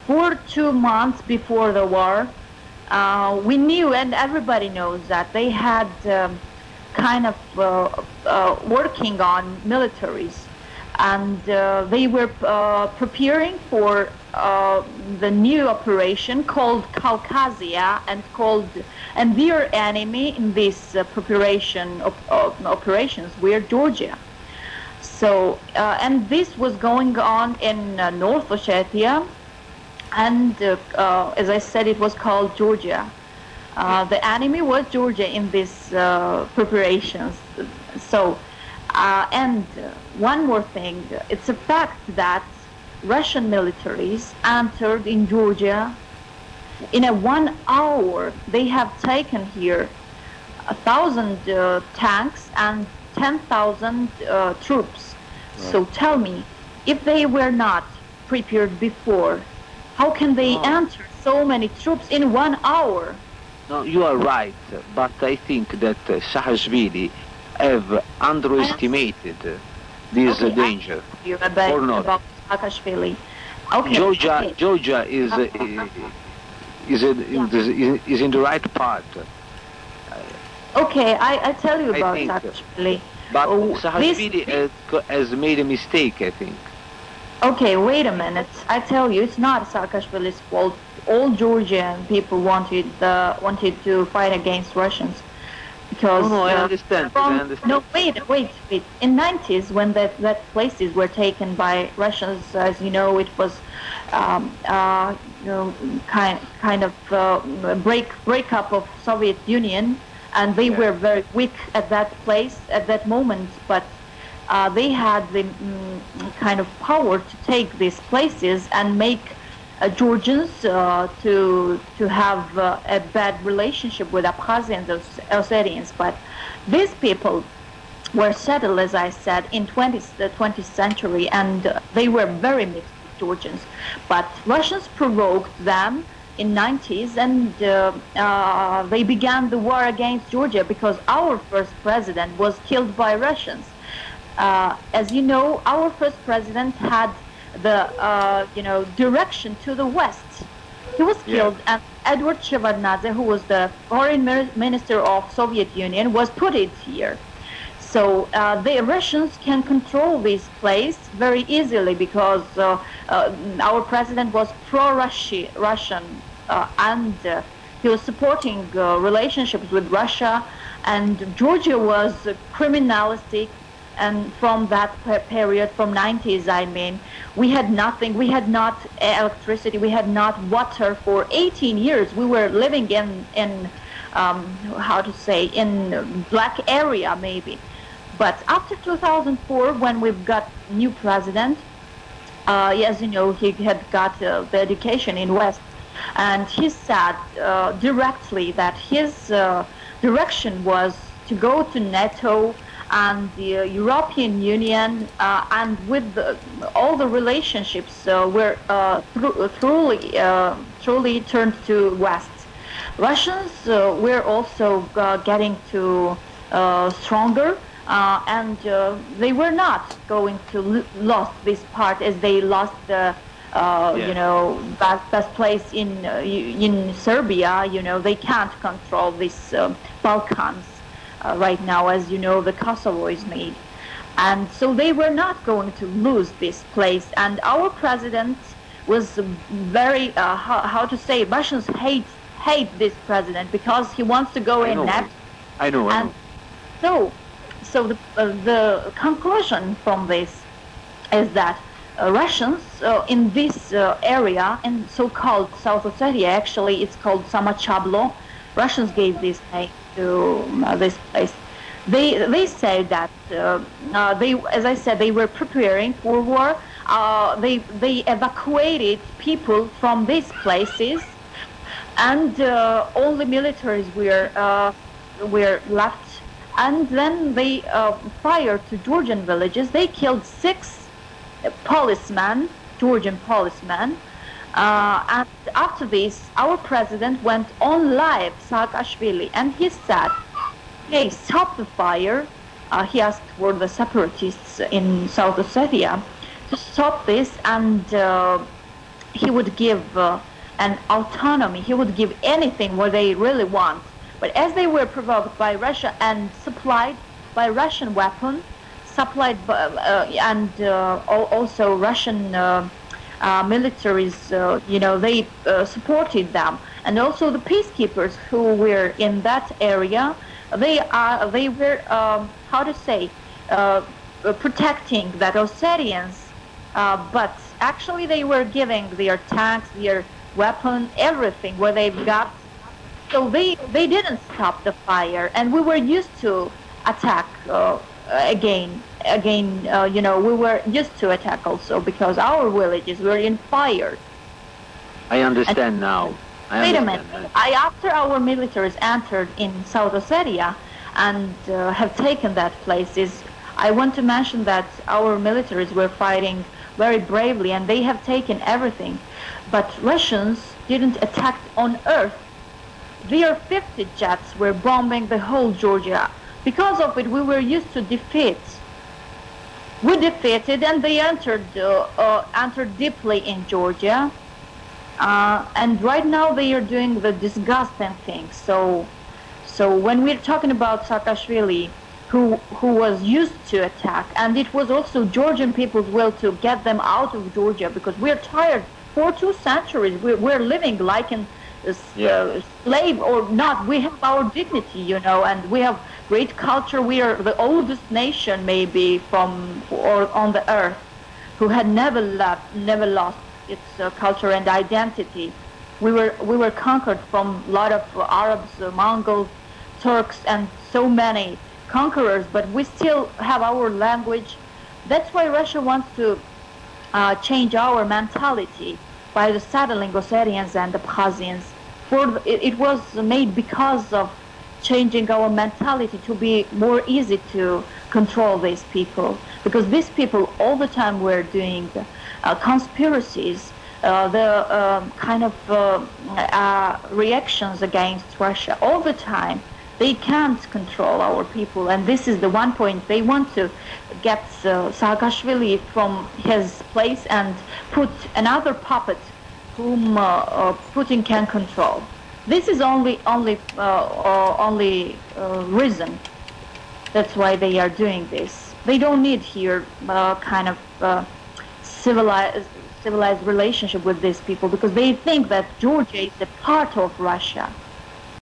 for 2 months before the war, we knew, and everybody knows, that they had kind of working on militaries, and they were preparing for the new operation called Caucasia, and their enemy in this preparation of operations were Georgia. So, and this was going on in North Ossetia, and as I said, it was called Georgia. The enemy was Georgia in these preparations. So, and one more thing, it's a fact that Russian militaries entered in Georgia in a 1 hour. They have taken here 1,000 tanks and 10,000 troops. Right. So tell me, if they were not prepared before, how can they enter so many troops in 1 hour? No, you are right, but I think that Saakashvili have underestimated this danger, or not? About Saakashvili. Okay. Georgia is in the right part. Okay, I tell you about Saakashvili. But Saakashvili has made a mistake, I think. Okay, wait a minute. I tell you, it's not Saakashvili's fault. All Georgian people wanted to fight against Russians, because I understand. No, wait. In 90s, when that places were taken by Russians, as you know, it was kind of breakup of Soviet Union, and they were very weak at that place at that moment, but they had the kind of power to take these places and make Georgians to have a bad relationship with Abkhazians and Ossetians. But these people were settled, as I said, in the 20th century, and they were very mixed with Georgians. But Russians provoked them in 90s, and they began the war against Georgia because our first president was killed by Russians. As you know, our first president had the direction to the west. He was killed, and Edward Shevardnadze, who was the foreign minister of Soviet Union, was put it here. So the Russians can control this place very easily because our president was pro-Russian, and he was supporting relationships with Russia, and Georgia was criminalistic. And from that period, from 90s, I mean, we had nothing. We had not electricity. We had not water for 18 years. We were living in black area maybe. But after 2004, when we've got new president, as you know, he had got the education in West, and he said directly that his direction was to go to NATO and the European Union, and with all the relationships were truly turned to West. Russians were also getting to stronger, and they were not going to lose this part as they lost the best place in Serbia. They can't control these Balkans. Right now, as you know, the Kosovo is made. And so they were not going to lose this place. And our president was very, Russians hate this president because he wants to go in NATO. I know. So the conclusion from this is that Russians in this area, in so-called South Ossetia, actually it's called Samachablo, Russians gave this name to this place. They say that as I said, they were preparing for war. They evacuated people from these places, and only militaries were left. And then they fired to Georgian villages. They killed 6 policemen, Georgian policemen. And after this, our president went on live, Saakashvili, and he said, "Hey, stop the fire." He asked for the separatists in South Ossetia to stop this, and he would give an autonomy. He would give anything what they really want. But as they were provoked by Russia and supplied by Russian weapons, supplied by, also Russian militaries, they supported them, and also the peacekeepers who were in that area. They were how to say protecting that Ossetians, but actually they were giving their tanks, their weapons, everything what they've got. So they didn't stop the fire, and we were used to attack again. We were used to attack also because our villages were in fire. I understand now. Wait a minute. After our militaries entered in South Ossetia and have taken that places, I want to mention that our militaries were fighting very bravely and they have taken everything. But Russians didn't attack on earth. Their 50 jets were bombing the whole Georgia. Because of it, we were used to defeat. We defeated, and they entered deeply in Georgia. And right now they are doing the disgusting things. So when we're talking about Saakashvili, who was used to attack, and it was also Georgian people's will to get them out of Georgia because we're tired. For 2 centuries, we're living like in slave or not. We have our dignity, and we have great culture. We are the oldest nation maybe on the earth who had never lost its culture and identity. We were conquered from a lot of Arabs, Mongols, Turks, and so many conquerors, but we still have our language. That's why Russia wants to change our mentality by the settling Ossetians and Abkhazians. It was made because of changing our mentality to be more easy to control these people, because these people all the time were doing conspiracies, the kind of reactions against Russia all the time. They can't control our people, and this is the one point. They want to get Saakashvili from his place and put another puppet whom Putin can control. This is only reason. That's why they are doing this. They don't need here kind of civilized relationship with these people because they think that Georgia is a part of Russia.